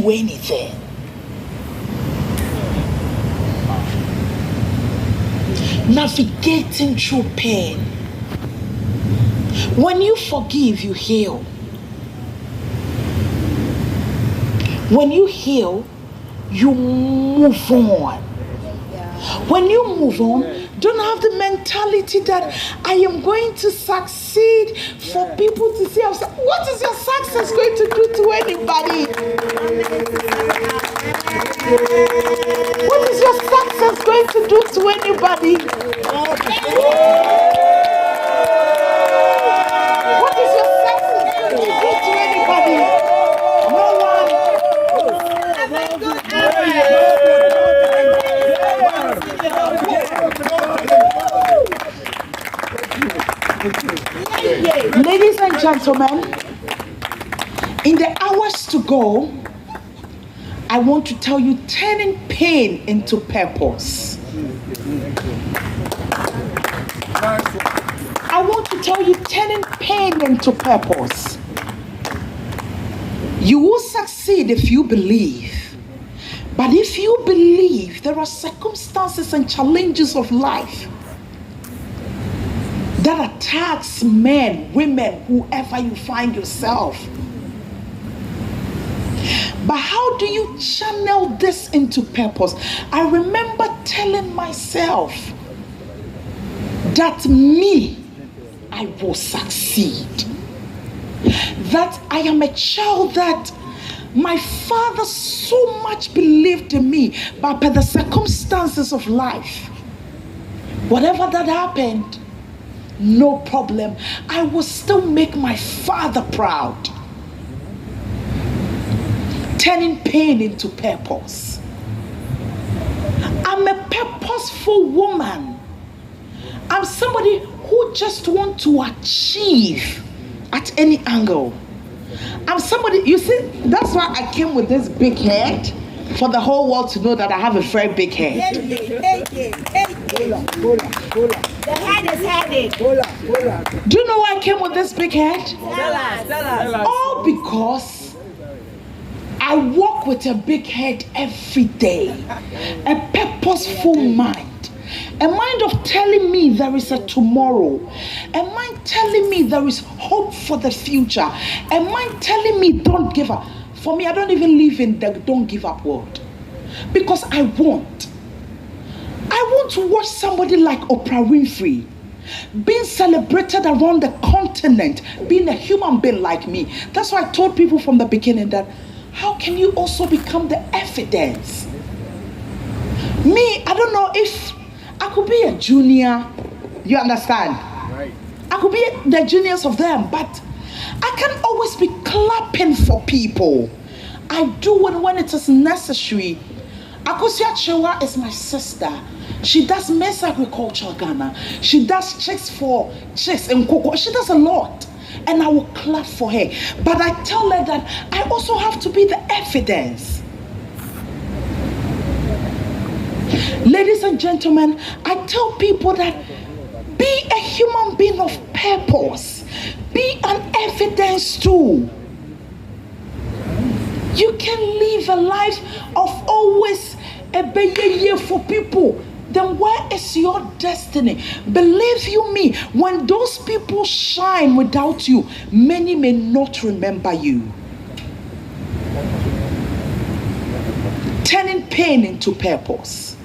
do anything. Navigating through pain. When you forgive, you heal. When you heal, you move on. When you move on, don't have the mentality that I am going to succeed for people to see. What is your success going to do to anybody? What is your success going to do to anybody? What is your success going to do to anybody? No one. Ladies and gentlemen, in the hours to go, I want to tell you, turning pain into purpose. I want to tell you, turning pain into purpose. You will succeed if you believe. But if you believe there are circumstances and challenges of life that attacks men, women, whoever you find yourself, but how do you channel this into purpose? I remember telling myself that I will succeed. That I am a child that my father so much believed in me, but by the circumstances of life, whatever that happened, no problem. I will still make my father proud. Turning pain into purpose. I'm a purposeful woman. I'm somebody who just wants to achieve at any angle. I'm somebody, you see, that's why I came with this big head, for the whole world to know that I have a very big head. The head is headed. Do you know why I came with this big head? Tell us. All because I walk with a big head every day. A purposeful mind. A mind of telling me there is a tomorrow. A mind telling me there is hope for the future. A mind telling me don't give up. For me, I don't even live in the don't give up world. Because I want to watch somebody like Oprah Winfrey being celebrated around the continent, being a human being like me. That's why I told people from the beginning that how can you also become the evidence? Me, I don't know if I could be a junior, you understand? Right. I could be the juniors of them, but I can't always be clapping for people. I do it when it is necessary. Akosia Chewa is my sister. She does Mess Agriculture Ghana. She does checks for checks and cocoa. She does a lot. And I will clap for her. But I tell her that I also have to be the evidence. Ladies and gentlemen, I tell people that be a human being of purpose. Be an evidence too. You can live a life of always a year for people. Then where is your destiny? Believe you me, when those people shine without you, many may not remember you. Turning pain into purpose.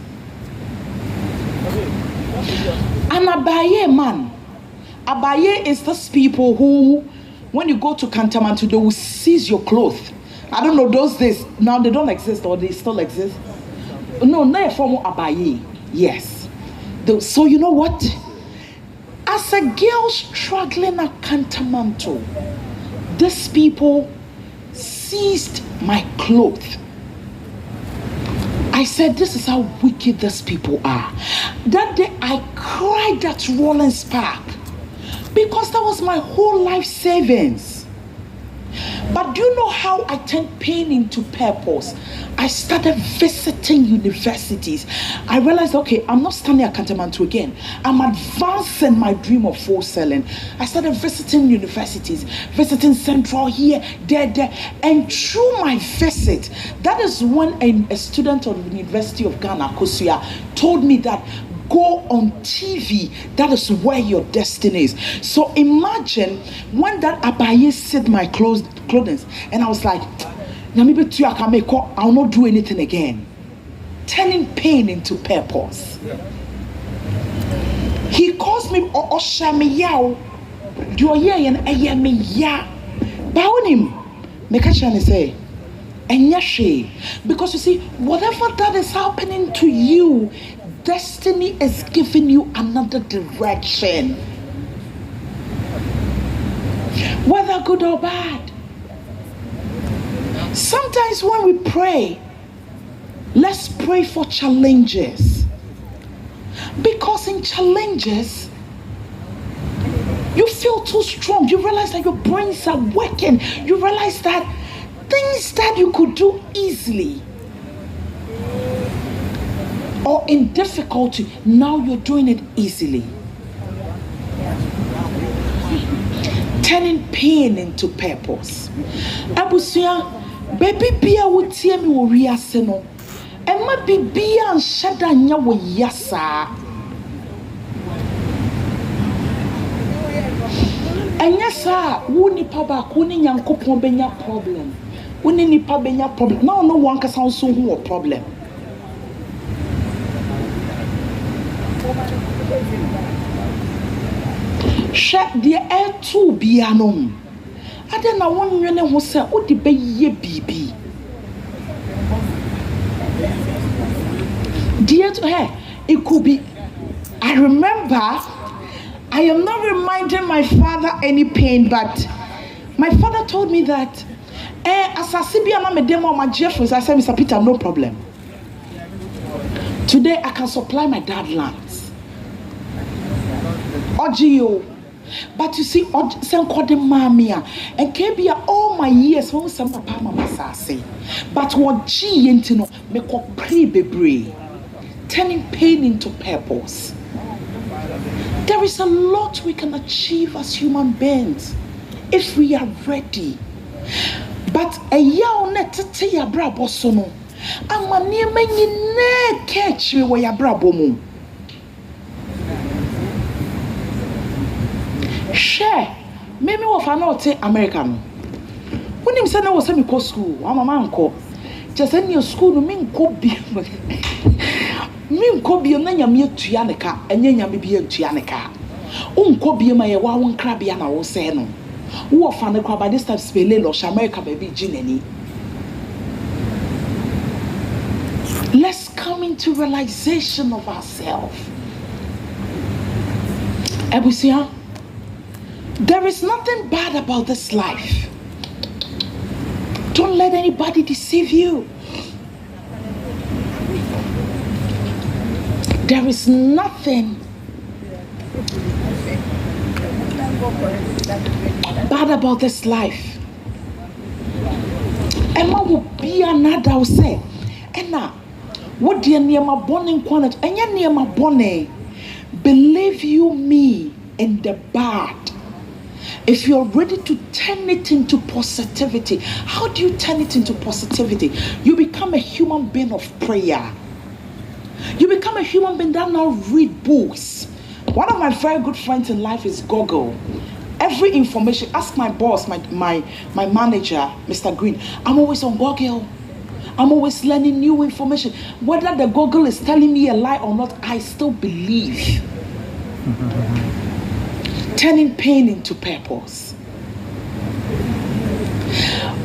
An abaye man. Abaye is those people who, when you go to Kantamantu, they will seize your clothes. I don't know, those days, now they don't exist, or they still exist. No, they're from abaye. Yes. So you know what? As a girl struggling at Kantamanto, these people seized my clothes. I said, this is how wicked these people are. That day I cried at Rollins Park because that was my whole life savings. But do you know how I turned pain into purpose? I started visiting universities. I realized, okay, I'm not standing at Kantamantu again. I'm advancing my dream of wholesaling. I started visiting universities, visiting Central here, there. And through my visit, that is when a student of the University of Ghana, Kosia, told me that go on TV. That is where your destiny is. So imagine when that abaye said my clothes, and I was like, I'll not do anything again. Turning pain into purpose. He calls me Oshamiyaw. Do you hear? Bow him. Make a chance say. Because you see, whatever that is happening to you, destiny is giving you another direction, whether good or bad. Sometimes when we pray, let's pray for challenges, because in challenges you feel too strong. You realize that your brains are working. You realize that things that you could do easily or in difficulty, now you're doing it easily. Turning pain into purpose. Abusia, baby bia would tear me wo wiase no. Emma bibia nshada nya wo yasa. Enyasa wo nipa ba ko ni Nyankopon benya problem. Wo ni nipa benya problem. Now no one kasa nso hu problem. Shut the air to be anon. I don't know one you know say what the baby BB. Dear to her, it could be. I remember, I am not reminding my father any pain, but my father told me that as I see my demo my Jeffers, I said, Mr. Peter, no problem. Today I can supply my dad lands. Ogio. But you see, some call them mamia and Kebia all my years when some papa mama say. But what G intino make a pre-bebre, turning pain into purpose. There is a lot we can achieve as human beings if we are ready. But a yaw net to tell ya brabo sono. I'm a near many ne catch me where ya brabo mo. Share, maybe what I know say American. When him said I was semi co school, I'm a man co. Just send your school to mean could be mean could be a nanya me to Yanaka, and yanya me be a Tianica. Could be my one crabby and I was saying. Who are found the crab by this time spelling or America baby Ginny. Let's come into realization of ourselves. Ebusia. There is nothing bad about this life. Don't let anybody deceive you. There is nothing bad about this life. Emma will be another will say, Enna, what dear near my bonning quality, and you're near my bonnet. Believe you me in the bad. If you're ready to turn it into positivity, how do you turn it into positivity? You become a human being of prayer. You become a human being that now read books. One of my very good friends in life is Google. Every information, ask my boss, my manager, Mr. Green. I'm always on Google. I'm always learning new information. Whether the Google is telling me a lie or not, I still believe. Turning pain into purpose.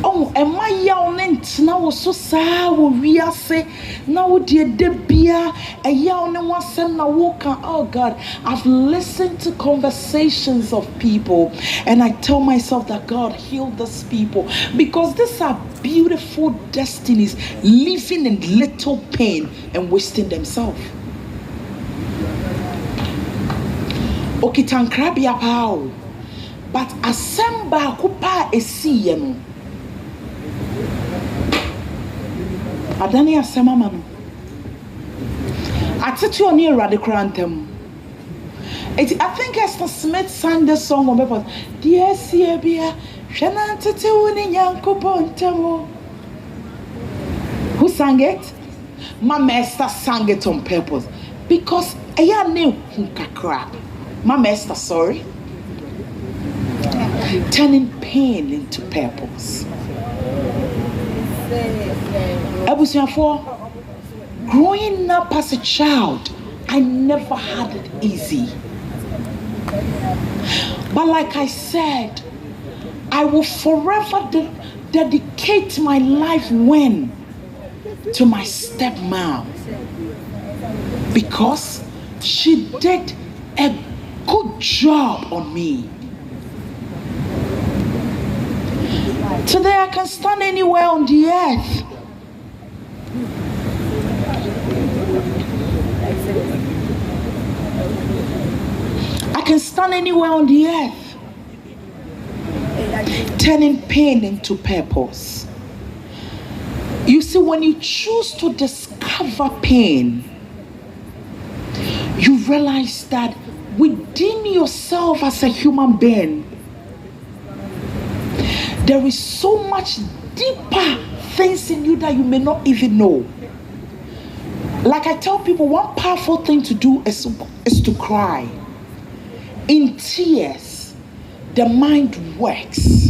Oh, am I yawning now? So sad, we are say now, dear Debia, a yawning one send now walk. Oh God, I've listened to conversations of people, and I tell myself that God healed these people because these are beautiful destinies living in little pain and wasting themselves. Okitankrabia pao, but asemba kupa esiyenu. Adani asema manu. Atiti oni erade krantem. I think Esther Smith sang this song on purpose. Dear Siebia, Shana Titi Wuni Yanko Pontamo. Who sang it? Mama Esther sang it on purpose. Because I knew Hunkakra. Mama Esther, sorry. Turning pain into purpose. Growing up as a child, I never had it easy. But like I said, I will forever dedicate my life to my stepmom, because she did a good job on me. Today I can stand anywhere on the earth. I can stand anywhere on the earth, turning pain into purpose. You see, when you choose to discover pain, you realize that within yourself as a human being, there is so much deeper things in you that you may not even know. Like I tell people, one powerful thing to do is to cry. In tears, the mind works.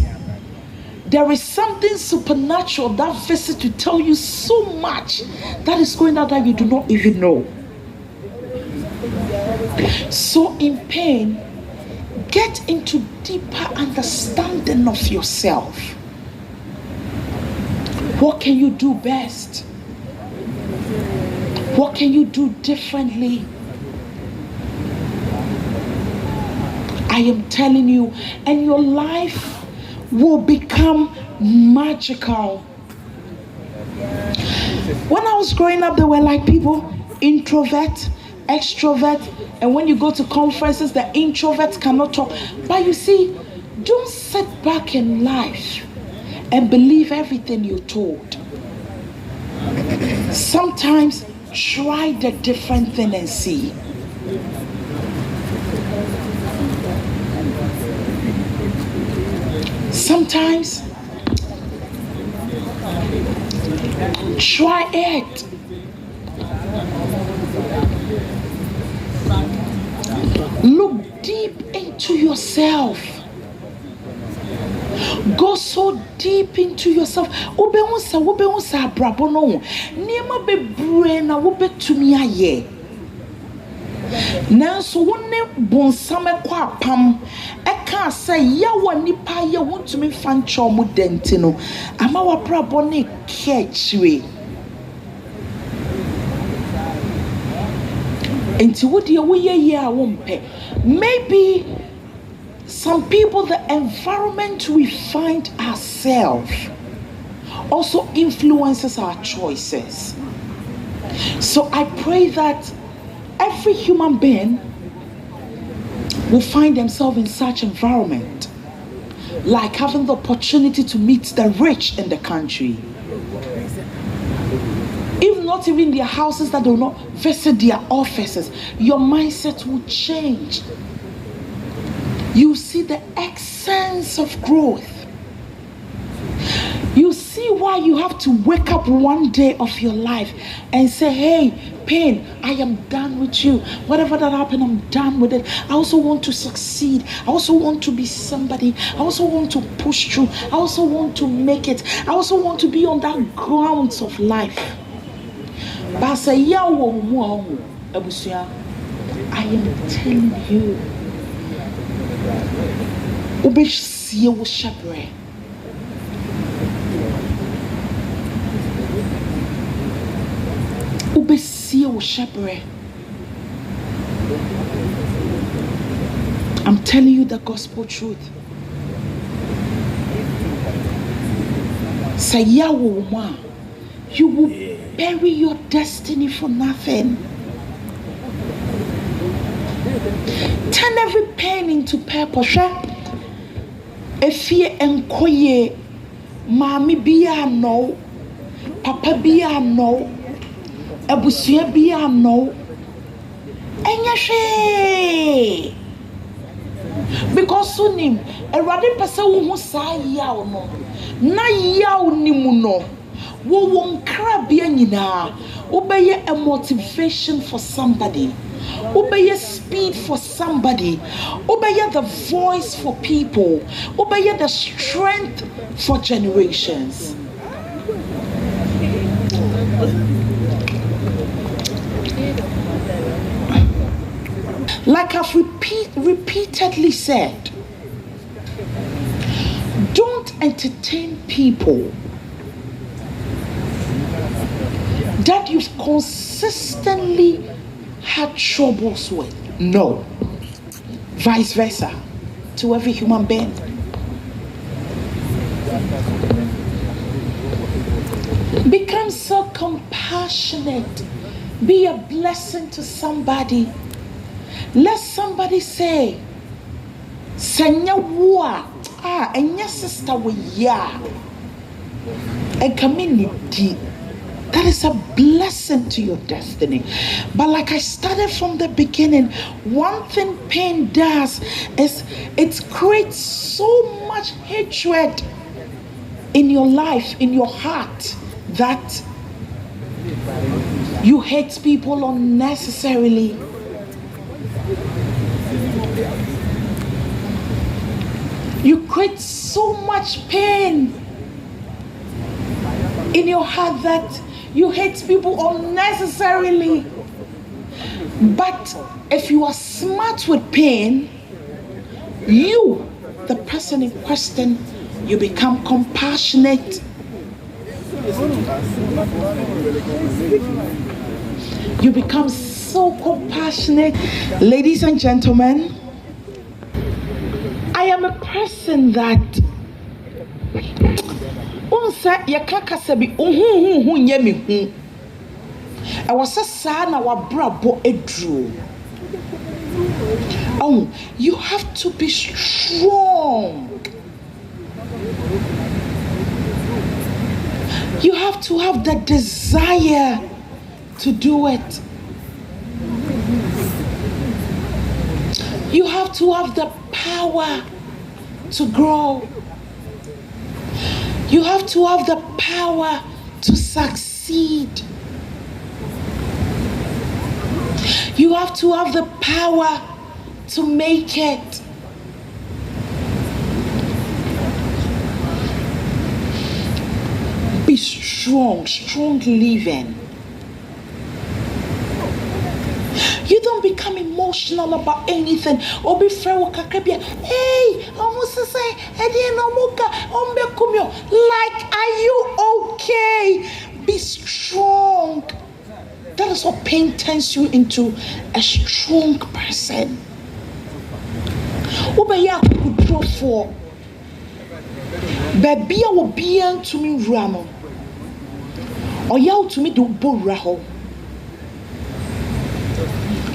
There is something supernatural that visits to tell you so much that is going on that you do not even know. So in pain, get into deeper understanding of yourself. What can you do best? What can you do differently? I am telling you, and your life will become magical. When I was growing up, there were like people, introvert, extrovert, and when you go to conferences, the introverts cannot talk. But you see, don't sit back in life and believe everything you're told. Sometimes try the different thing and see. Sometimes try it. Look deep into yourself. Go so deep into yourself. Ubewusa brabo no. Niema be brain wo betumi aye. Nanso wone bonsame kwa pam eka say yawo nipa ye wontumi fancho mu denti no ama wa brabo ne kechwe. Enti wodi wo ye a wo mpe. Maybe some people, the environment we find ourselves also influences our choices. So I pray that every human being will find themselves in such environment, like having the opportunity to meet the rich in the country. If not even their houses, that they will not visit their offices, your mindset will change. You see the essence of growth. You see why you have to wake up one day of your life and say, hey, pain, I am done with you. Whatever that happened, I'm done with it. I also want to succeed. I also want to be somebody. I also want to push through. I also want to make it. I also want to be on that grounds of life. But I say, I am telling you, Ubeshie wo shabre. Ubeshie wo shabre. I'm telling you the gospel truth. Say yawo ma, you will bury your destiny for nothing. Turn every pain into purpose. If you enkoye, mami biya no, Papa biya no. Abusua biya no. Enya hwe. Because sunim Erade pese wo hu sa yaw no. Na yaw ni mu no. Wo won kra bia nyina. Obeye a motivation for somebody. Obey speed for somebody. Obey the voice for people. Obey the strength for generations. Like I've repeatedly said, don't entertain people that you've consistently had troubles with. No. Vice versa to every human being. Become so compassionate. Be a blessing to somebody. Let somebody say, Senya wa enya sister we ya. And community. That is a blessing to your destiny. But like I started from the beginning, one thing pain does is it creates so much hatred in your life, in your heart, that you hate people unnecessarily. You create so much pain in your heart that you hate people unnecessarily. But if you are smart with pain, you, the person in question, you become compassionate. You become so compassionate. Ladies and gentlemen, I am a person that unsa yakaka sabi nye me hu. I was a sa na wa brabo edru. Oh, you have to be strong. You have to have the desire to do it. You have to have the power to grow. You have to have the power to succeed. You have to have the power to make it. Be strong, strong living. You don't become emotional about anything. Or be fair with kakabia. Hey, almost say, like, are you okay? Be strong. That is what pain turns you into, a strong person. Obeya kudro for. Baby, I will be to me ramo. Or yell to me do buraho.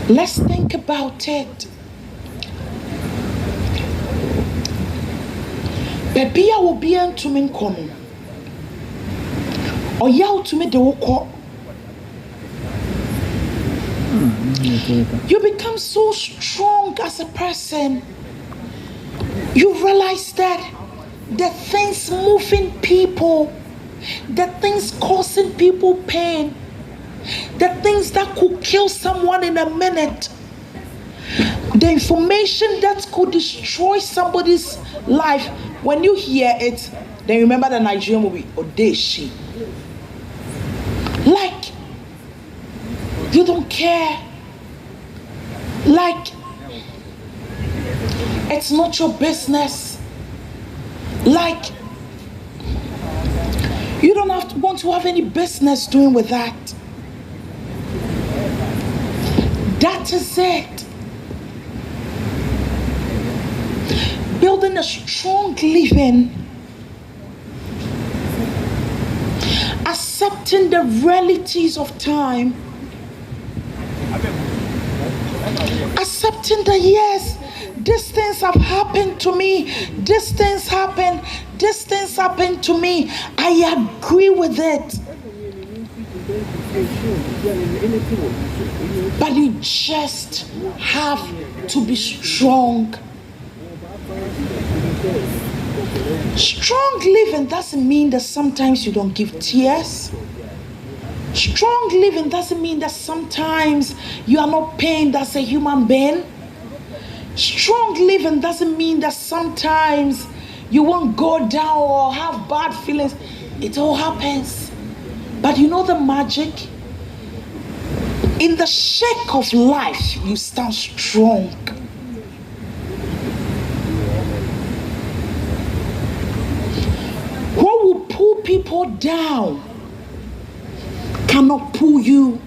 Let's think about it. Baby, I will be to me come. Or yell to me the woko. You become so strong as a person. You realize that the things moving people, the things causing people pain, the things that could kill someone in a minute, the information that could destroy somebody's life, when you hear it, then remember the Nigerian movie Odeshi. Like, you don't care. Like, it's not your business. Like, you don't want to have any business doing with that. That is it. Building a strong living. Accepting the realities of time. Accepting that yes, these things have happened to me. These things happen. These things happen to me. I agree with it. But you just have to be strong. Strong living doesn't mean that sometimes you don't give tears. Strong living doesn't mean that sometimes you are not pained as a human being. Strong living doesn't mean that sometimes you won't go down or have bad feelings. It all happens. But you know the magic? In the shake of life, you stand strong. What will pull people down cannot pull you.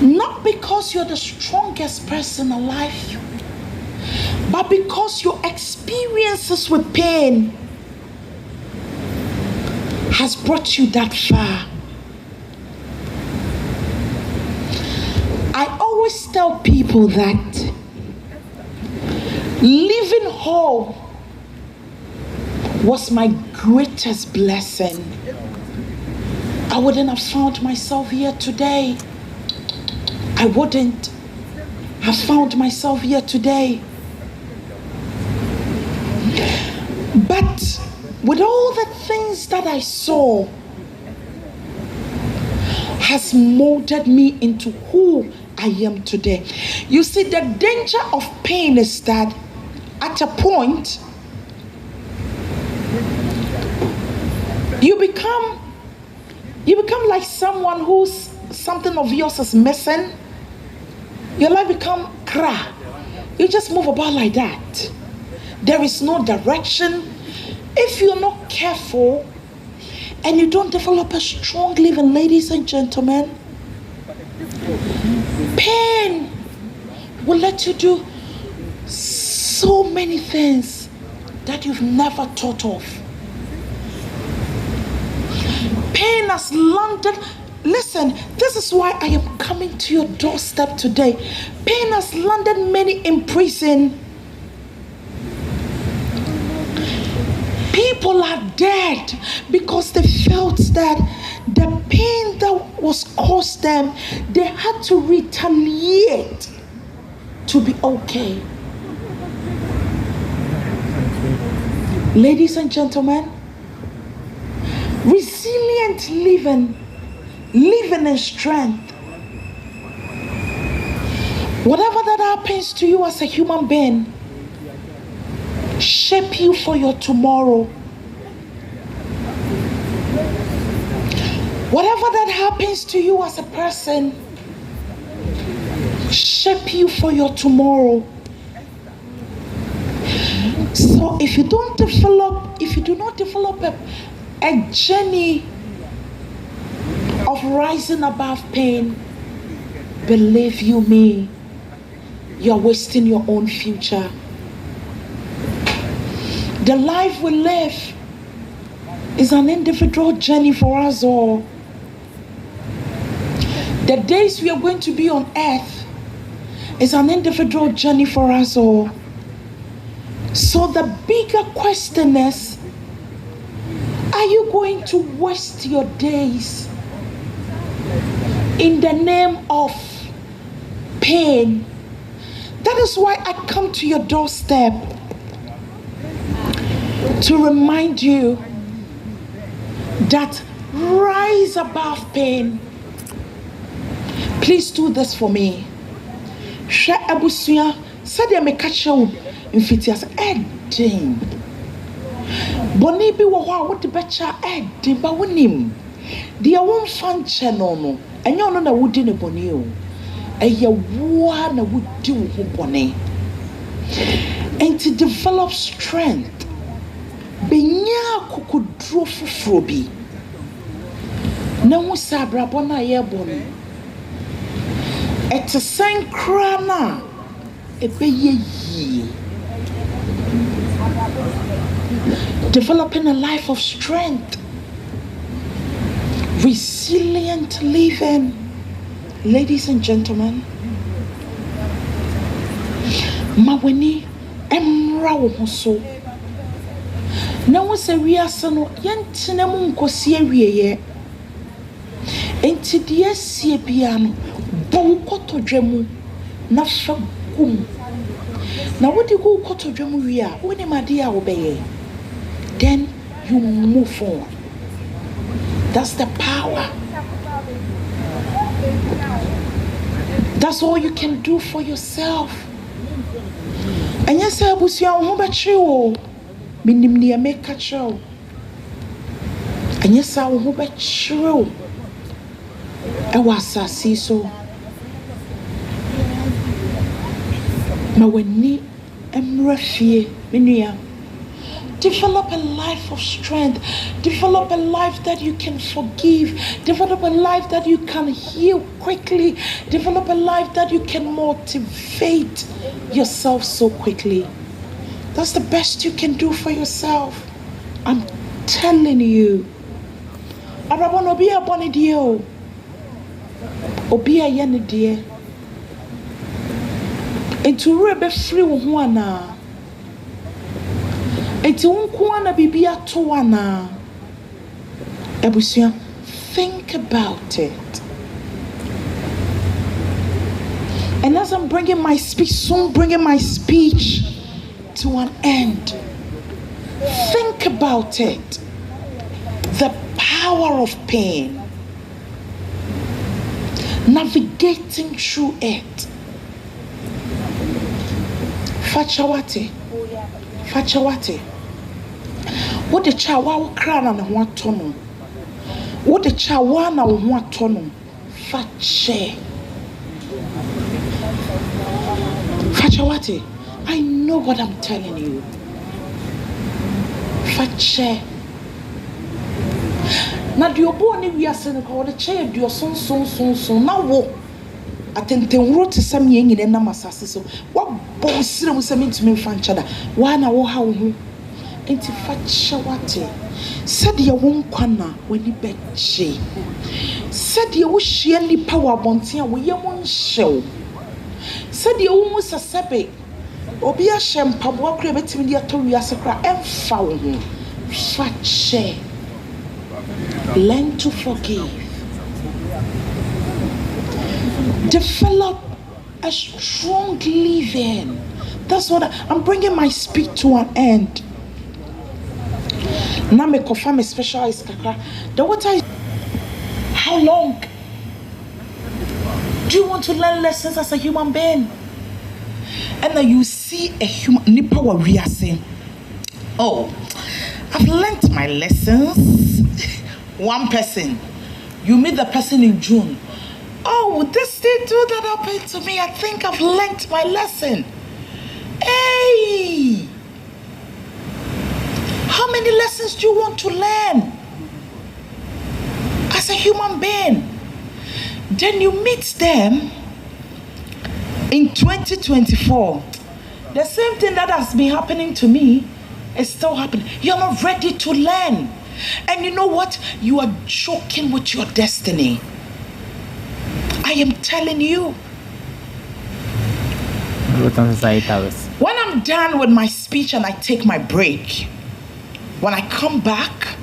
Not because you're the strongest person alive, but because your experiences with pain has brought you that far. I always tell people that living whole was my greatest blessing. I wouldn't have found myself here today. I wouldn't have found myself here today. But with all the things that I saw has molded me into who I am today. You see, the danger of pain is that at a point you become like someone who's something of yours is missing. Your life become cra. You just move about like that. There is no direction. If you're not careful and you don't develop a strong living, ladies and gentlemen, pain will let you do so many things that you've never thought of. Pain has landed. Listen, this is why I am coming to your doorstep today. Pain has landed many in prison. People are dead because they felt that the pain that was caused them, they had to retaliate to be okay. Ladies and gentlemen, resilient living in strength. Whatever that happens to you as a human being, shape you for your tomorrow. Whatever that happens to you as a person, shape you for your tomorrow. So if you do not develop a journey of rising above pain, believe you me, you're wasting your own future. The life we live is an individual journey for us all. The days we are going to be on earth is an individual journey for us all. So the bigger question is, are you going to waste your days in the name of pain? That is why I come to your doorstep to remind you that rise above pain. Please do this for me. Share abusuya said ya mekache wo mfitias edin. Boni bi wo ho a wo de becha edin ba wonim. Dia won fan channel no. Enye ono na wodi ne boni o. Eye wo na wodi wo ho boni. And to develop strength. Benya kokudro fufuro bi. Na wo sabrabo na ye boni. It's a sankrana. Developing a life of strength, resilient living. Ladies and gentlemen, maweni emra wo so. Na wo se wiase no yentene mu nkosi awieye. Enti deɛ sie bia no bɔ kɔtɔdwa mu na fa gum. Na wodi go kɔtɔdwa mu wi a woni made a wobɛyɛ. Then you move on. That's the power. That's all you can do for yourself. And yes, I was young, who bet you? Minim near make a show. And yes, I will bet you. I was a see so. Now, when me am refie, minia. Develop a life of strength. Develop a life that you can forgive. Develop a life that you can heal quickly. Develop a life that you can motivate yourself so quickly. That's the best you can do for yourself. I'm telling you. Arabon obi a boni dio. Obi a yene die. Entu rebe free wo ho ana. Enti unkuana bibia towana. Ebusia, think about it. And as I'm bringing my speech, soon bringing my speech to an end, think about it. The power of pain. Navigating through it. Fachawate. Fachawate. What the chawa crana na watono? What the chawana watono? Fache. Fachawate. I know what I'm telling you. Fache. Na diobo ni wiase no ko de che dio son na wo atentenwuro te sam ye nyine na masase so wa bo sire mu sam ntumi mfa nchada wa na wo ha wo hu enti fachawate said ye won kwana wani beche said ye wo hie nipa wa bonten a wo ye mo nhyew said ye wo mu sasebe obi a hye mpabo akura betimi de ato wiase kra emfa wo hu fache. Learn to forgive. Develop a strong living. That's what I'm bringing my speech to an end. Now me confirm a specialized kakra. The water is how long do you want to learn lessons as a human being? And then you see a human nipa wa wiase. Oh, I've learned my lessons. One person, you meet the person in June. Oh, this did do that happened to me. I think I've learned my lesson. Hey, how many lessons do you want to learn as a human being? Then you meet them in 2024. The same thing that has been happening to me is still happening. You're not ready to learn. And you know what? You are joking with your destiny. I am telling you. When I'm done with my speech and I take my break, when I come back,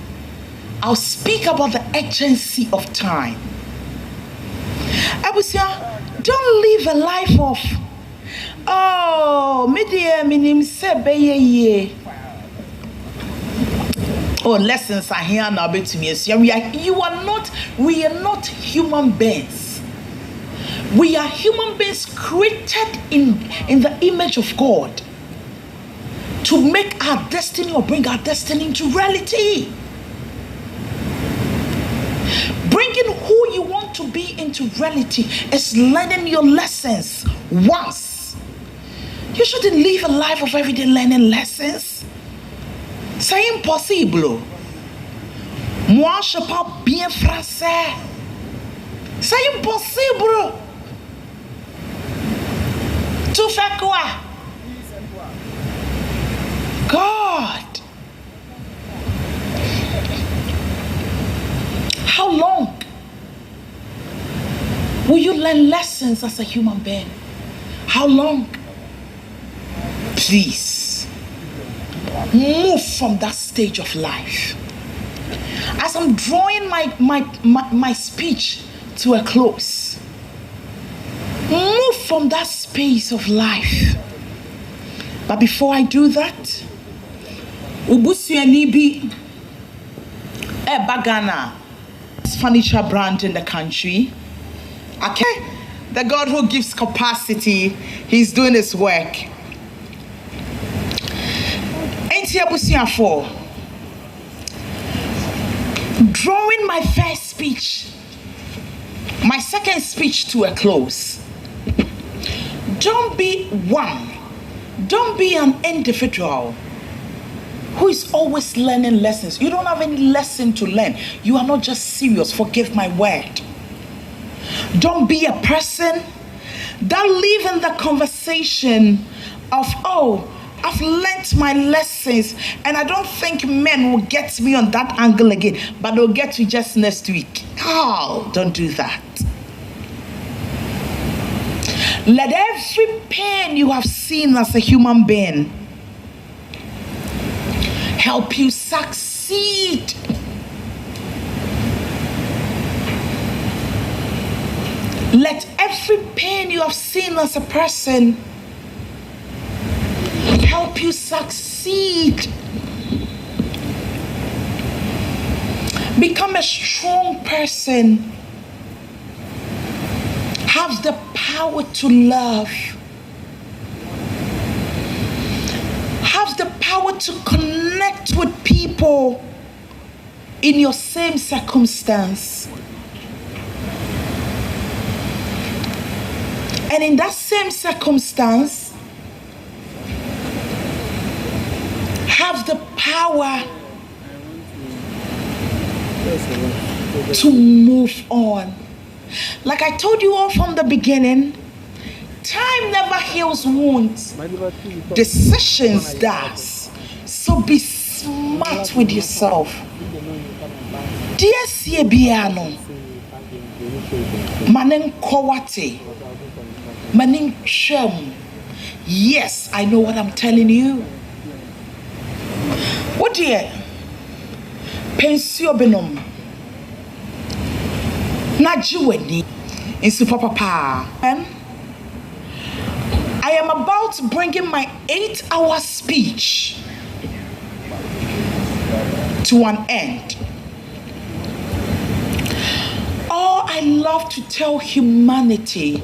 I'll speak about the urgency of time. Abusia, don't live a life of, oh, minim sebeye. Oh, lessons are here now to me. We are not human beings. We are human beings created in the image of God to make our destiny or bring our destiny into reality. Bringing who you want to be into reality is learning your lessons once. You shouldn't live a life of everyday learning lessons. C'est impossible. Moi, je parle bien français. C'est impossible. Tu fais quoi? God. How long will you learn lessons as a human being? How long? Please. Move from that stage of life. As I'm drawing my speech to a close, move from that space of life. But before I do that, Ubusiani bi Bagana, furniture brand in the country. Okay, the God who gives capacity, He's doing His work. Drawing my first speech, my second speech to a close. Don't be an individual who is always learning lessons. You don't have any lesson to learn. You are not just serious. Forgive my word. Don't be a person that live in the conversation of, oh, I've learnt my lessons and I don't think men will get me on that angle again, but they'll get you just next week. Oh, don't do that. Let every pain you have seen as a human being help you succeed. Let every pain you have seen as a person help you succeed. Become a strong person. Have the power to love. Have the power to connect with people in your same circumstance. And in that same circumstance, have the power to move on. Like I told you all from the beginning, time never heals wounds. Decisions does. So be smart with yourself. Dear Siebiano, Manen Kowate, Manin Chem. Yes, I know what I'm telling you. What dear? Pensio Benom. Najueni in Super Papa. I am about bringing my 8-hour speech to an end. All I love to tell humanity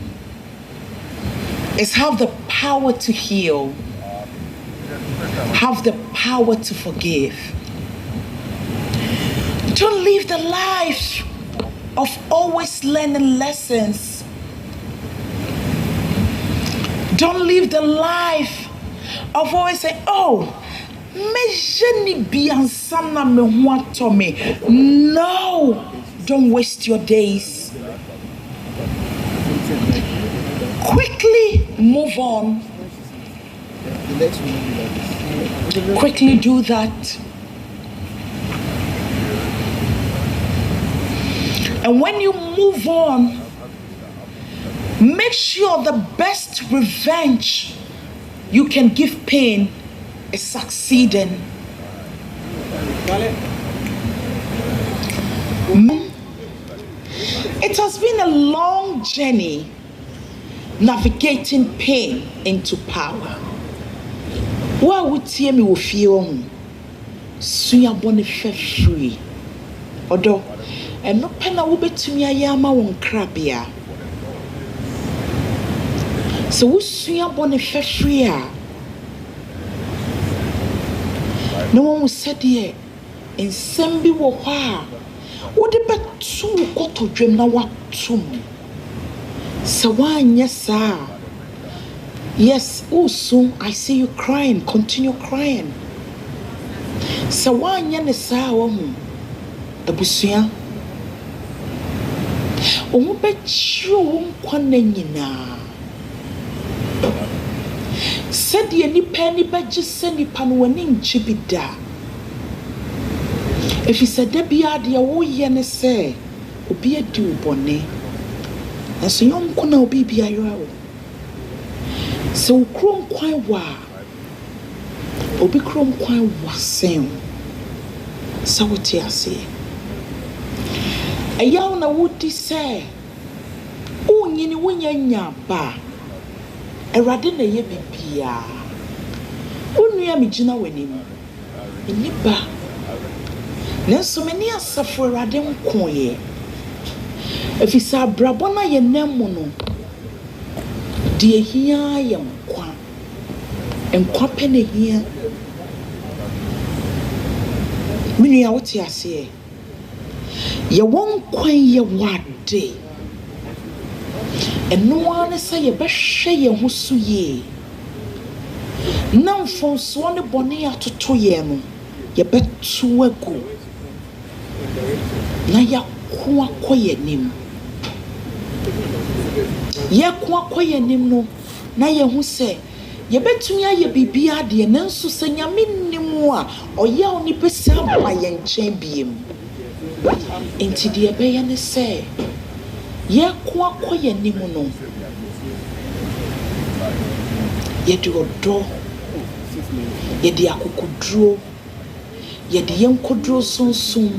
is have the power to heal, have the power to forgive. Don't live the life of always learning lessons. Don't live the life of always saying, oh, no, don't waste your days. Quickly move on. Quickly do that. And when you move on, make sure the best revenge you can give pain is succeeding. It has been a long journey navigating pain into power. Why would see me with you? Suya bonife free. Although and no penna will be to me a yama won crabia. So we suya bonife free. No one was said here in Sembi Waha. Would it be too go to dream now what to? So why, yes, sir. Yes, oh, soon I see you crying. Continue crying. So why, yes, sir, a busia. Oh, bet you won't quanenina. Said ye any penny, but just send you pan winning chibida. If he said, Debbie, dear, oh, yen say, will be a do bonnet. And so young corner be a row. So chrome quite wa. Obi chrome quite was same. So what I say. Ɛyɛ na wodi sɛ wonyini wonya nya ba Awurade na yɛ bibia wonua me gyina w'anim nipa nanso me ne asafo Awurade nkoye efisa abrabɔ na yɛ nam mu no de ehia yɛ nkwa pɛ ne hia menua wote ase yɛ won kwan yɛ wade ɛno ane sɛ yɛbɛhwɛ yɛn ho so yie na mfonsoɔ ne bɔne atoto yɛn no yɛbɛto agu na yɛako akɔ yɛn anim yɛako akɔ yɛn anim no na yɛho sɛ yɛbɛtumi ayɛ biribiara deɛ nanso sɛ nyame nnim a ɔyɛ onipa sɛ aba yɛn nkyɛn biem enti deɛ ɛbɛyɛ ne sɛ yɛko akɔ yɛn anim no yɛde ɔdɔ yɛde akokoduro yɛde yɛn koduro sonsom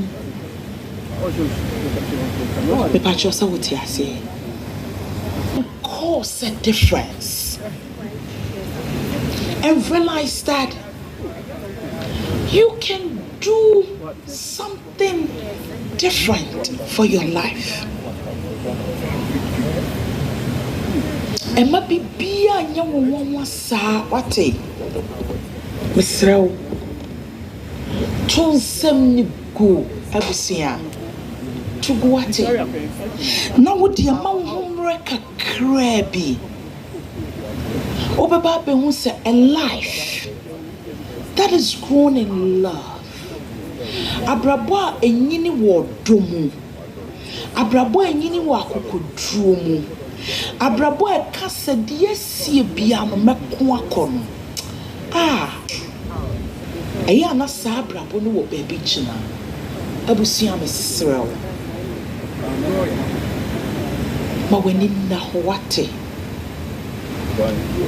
mepatwɛ sɛ wote ase cause a difference and realize that you can do something different for your life. Emma bibia nya wo saa wate mesrew tonsem ni go abusia to go wate na wo de ma wo homre kakra bi obeba be hu say a life that is grown in love abrabo a enyini wo domu abrabo a enyini wo akokoduro mu abrabo e kasa de sie bia no meko akon eya na sa abrabo no wo baabi gina abusia mesrew ma wani na ho wate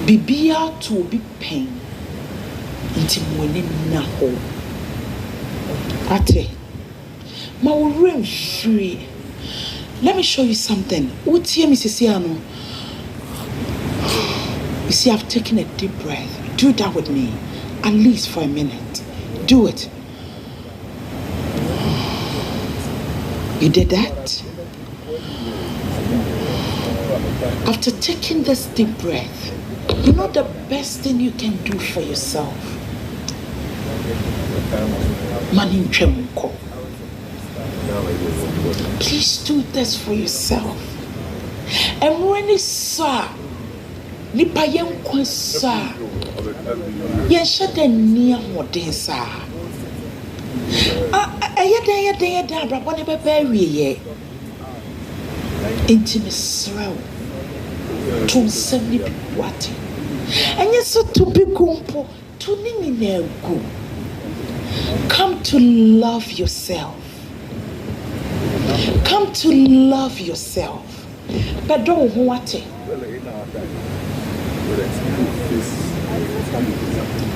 bibia to be pain inti wani na ho ate ma wo rem free. Let me show you something. You see, I've taken a deep breath. Do that with me, at least for a minute. Do it. You did that? After taking this deep breath, you know the best thing you can do for yourself? Please do this for yourself. And when it's sa, nipa yenkwa sa, yensha den niya hoden sa. Ayada abrabɔ ne bɛbɛwie yɛ. Intimisrew. Tonsem ni wate. Enye so to be gumpo, to nini na gu. Come to love yourself. Come to love yourself. But don't want it.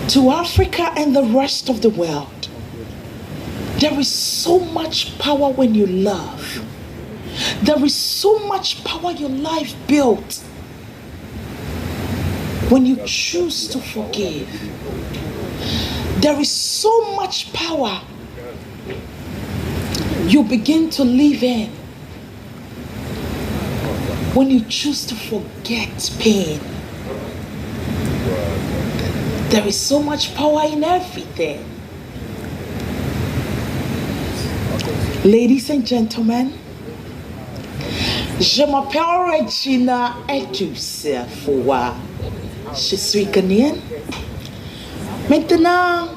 To Africa and the rest of the world, there is so much power when you love. There is so much power your life built when you choose to forgive. There is so much power you begin to live in when you choose to forget pain. There is so much power in everything. Ladies and gentlemen, je m'appelle Regina Sarfowaa. Je suis Ghanéenne. Maintenant,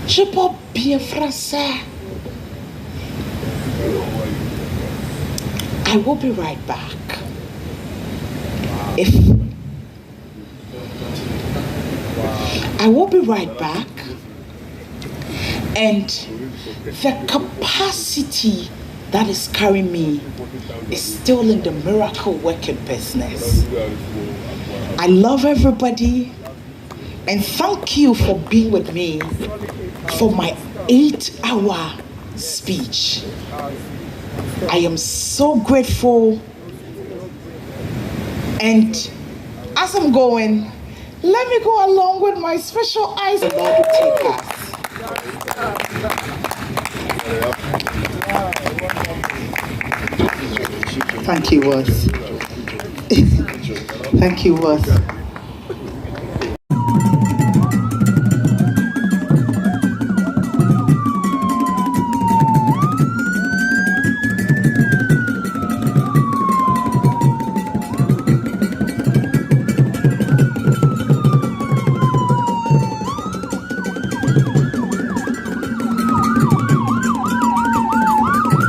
je parle bien français. I will be right back. I will be right back. And the capacity that is carrying me is still in the miracle working business. I love everybody and thank you for being with me for my 8-hour speech. I am so grateful. And as I'm going, let me go along with my special eyes. The Lord will take us. Thank you, Woz. Thank you, Woz.